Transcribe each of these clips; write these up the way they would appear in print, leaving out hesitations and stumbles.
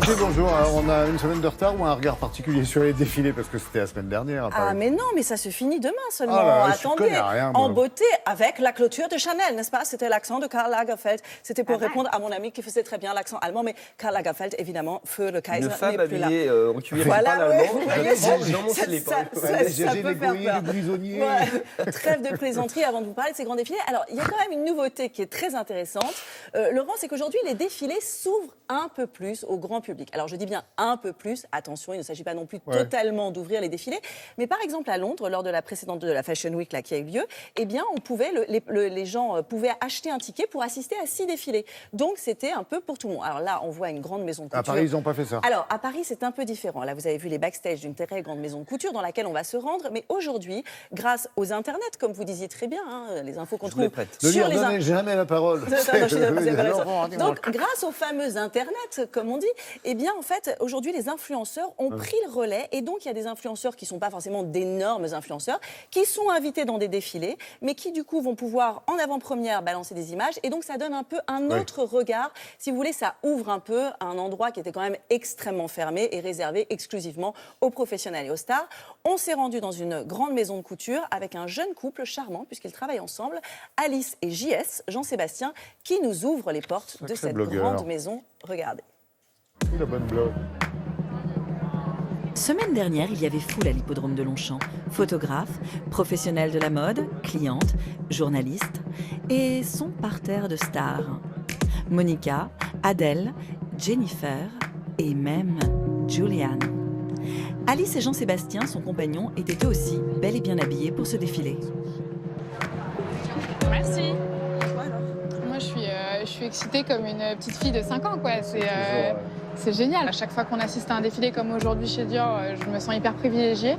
Brigitte, bonjour. Alors, on a une semaine de retard ou un regard particulier sur les défilés parce que c'était la semaine dernière à Paris. Ah mais non, mais ça se finit demain seulement. Ah là là, Attendez, je connais rien, moi. en beauté avec la clôture de Chanel, n'est-ce pas? C'était l'accent de Karl Lagerfeld. C'était pour répondre à mon ami qui faisait très bien l'accent allemand, mais Karl Lagerfeld, évidemment, feu le Kaiser Une femme n'est plus là. habillée en cuir Voilà, pas ouais, l'allemand, vous je voyez, prends dans mon slip. ça J'ai peut faire les peur. gorilles, les grisonniers. Ouais. Trêve de plaisanterie avant de vous parler de ces grands défilés. Alors, il y a quand même une nouveauté qui est très intéressante. Laurent, c'est qu'aujourd'hui, les défilés s'ouvrent un peu plus au grand public. Alors, je dis bien un peu plus. Attention, il ne s'agit pas non plus totalement d'ouvrir les défilés. Mais par exemple, à Londres, lors de la précédente de la Fashion Week là, qui a eu lieu, eh bien, on pouvait, les gens pouvaient acheter un ticket pour assister à 6 défilés. Donc, c'était un peu pour tout le monde. Alors là, on voit une grande maison de couture. À Paris, ils n'ont pas fait ça. Alors, à Paris, c'est un peu différent. Là, vous avez vu les backstage d'une très grande maison de couture dans laquelle on va se rendre. Mais aujourd'hui, grâce aux internets, comme vous disiez très bien, hein, les infos qu'on trouve Ne lui sur les redonnez jamais la parole. Donc, grâce aux fameux internets, comme on dit, eh bien, en fait, aujourd'hui, les influenceurs ont pris le relais. Et donc, il y a des influenceurs qui ne sont pas forcément d'énormes influenceurs, qui sont invités dans des défilés, mais qui, du coup, vont pouvoir, en avant-première, balancer des images. Et donc, ça donne un peu un autre regard. Si vous voulez, ça ouvre un peu un endroit qui était quand même extrêmement fermé et réservé exclusivement aux professionnels et aux stars. On s'est rendu dans une grande maison de couture avec un jeune couple charmant, puisqu'ils travaillent ensemble, Alice et JS, Jean-Sébastien, qui nous ouvrent les portes de cette grande maison. Regardez. La bonne blog. Semaine dernière, il y avait foule à l'hippodrome de Longchamp. Photographes, professionnels de la mode, clientes, journalistes et son parterre de stars. Monica, Adèle, Jennifer et même Julianne. Alice et Jean-Sébastien, son compagnon, étaient eux aussi bel et bien habillés pour ce défilé. Merci. Moi, je suis excitée comme une petite fille de 5 ans, quoi. C'est génial. À chaque fois qu'on assiste à un défilé comme aujourd'hui chez Dior, je me sens hyper privilégiée.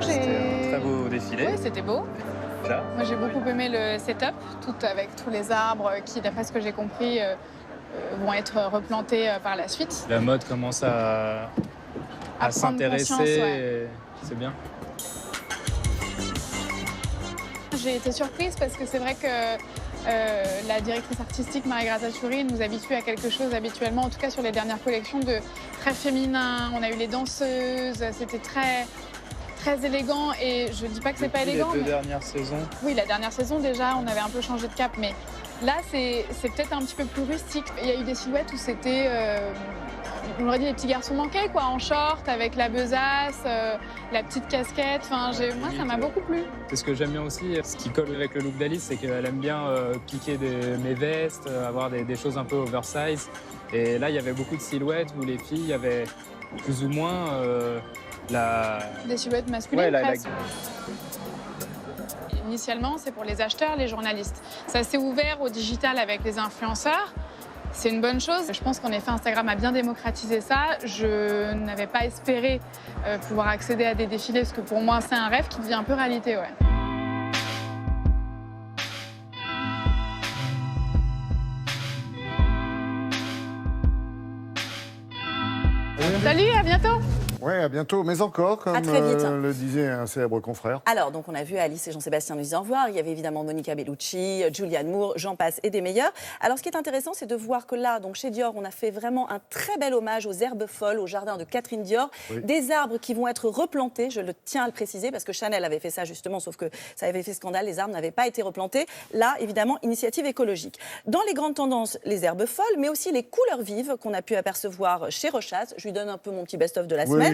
C'était un très beau défilé. Oui, c'était beau. Là. Moi, j'ai beaucoup aimé le setup, tout avec tous les arbres qui, d'après ce que j'ai compris, vont être replantés par la suite. La mode commence à prendre s'intéresser, conscience, et c'est bien. J'ai été surprise parce que c'est vrai que la directrice artistique Marie-Grata Turi nous habitue à quelque chose habituellement, en tout cas sur les dernières collections, de très féminin. On a eu les danseuses, c'était très élégant et je dis pas que c'est pas élégant. Les deux dernières saisons. Oui, la dernière saison déjà, on avait un peu changé de cap, mais là c'est peut-être un petit peu plus rustique. Il y a eu des silhouettes où c'était, on aurait dit les petits garçons manquaient, quoi, en short, avec la besace, la petite casquette. Enfin, moi, ça m'a beaucoup plu. C'est ce que j'aime bien aussi. Ce qui colle avec le look d'Alice, c'est qu'elle aime bien piquer mes vestes, avoir des choses un peu oversize. Et là, il y avait beaucoup de silhouettes où les filles avaient plus ou moins des silhouettes masculines, ouais, presque. Initialement, c'est pour les acheteurs, les journalistes. Ça s'est ouvert au digital avec les influenceurs. C'est une bonne chose. Je pense qu'en effet, Instagram a bien démocratisé ça. Je n'avais pas espéré pouvoir accéder à des défilés, parce que pour moi, c'est un rêve qui devient un peu réalité, ouais. Salut, à bientôt. Ouais, à bientôt. Mais encore, comme À très vite. le disait un célèbre confrère. Alors, donc, on a vu Alice et Jean-Sébastien nous disant au revoir. Il y avait évidemment Monica Bellucci, Julianne Moore, j'en passe et des meilleurs. Alors, ce qui est intéressant, c'est de voir que là, donc, chez Dior, on a fait vraiment un très bel hommage aux herbes folles, au jardin de Catherine Dior. Oui. Des arbres qui vont être replantés, je le tiens à le préciser, parce que Chanel avait fait ça justement, sauf que ça avait fait scandale, les arbres n'avaient pas été replantés. Là, évidemment, initiative écologique. Dans les grandes tendances, les herbes folles, mais aussi les couleurs vives qu'on a pu apercevoir chez Rochas. Je lui donne un peu mon petit best-of de la semaine.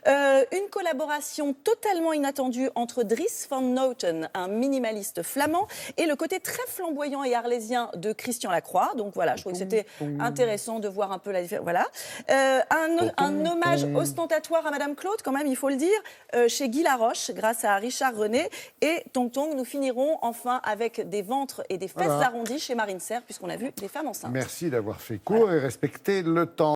Une collaboration totalement inattendue entre Dries Van Noten, un minimaliste flamand, et le côté très flamboyant et arlésien de Christian Lacroix. Donc voilà, je trouvais que c'était intéressant de voir un peu la différence. Voilà. Un hommage ostentatoire à Madame Claude, quand même, il faut le dire, chez Guy Laroche, grâce à Richard René. Et Tong Tong, nous finirons enfin avec des ventres et des fesses arrondies chez Marine Serre, puisqu'on a vu des femmes enceintes. Merci d'avoir fait court et respecté le temps.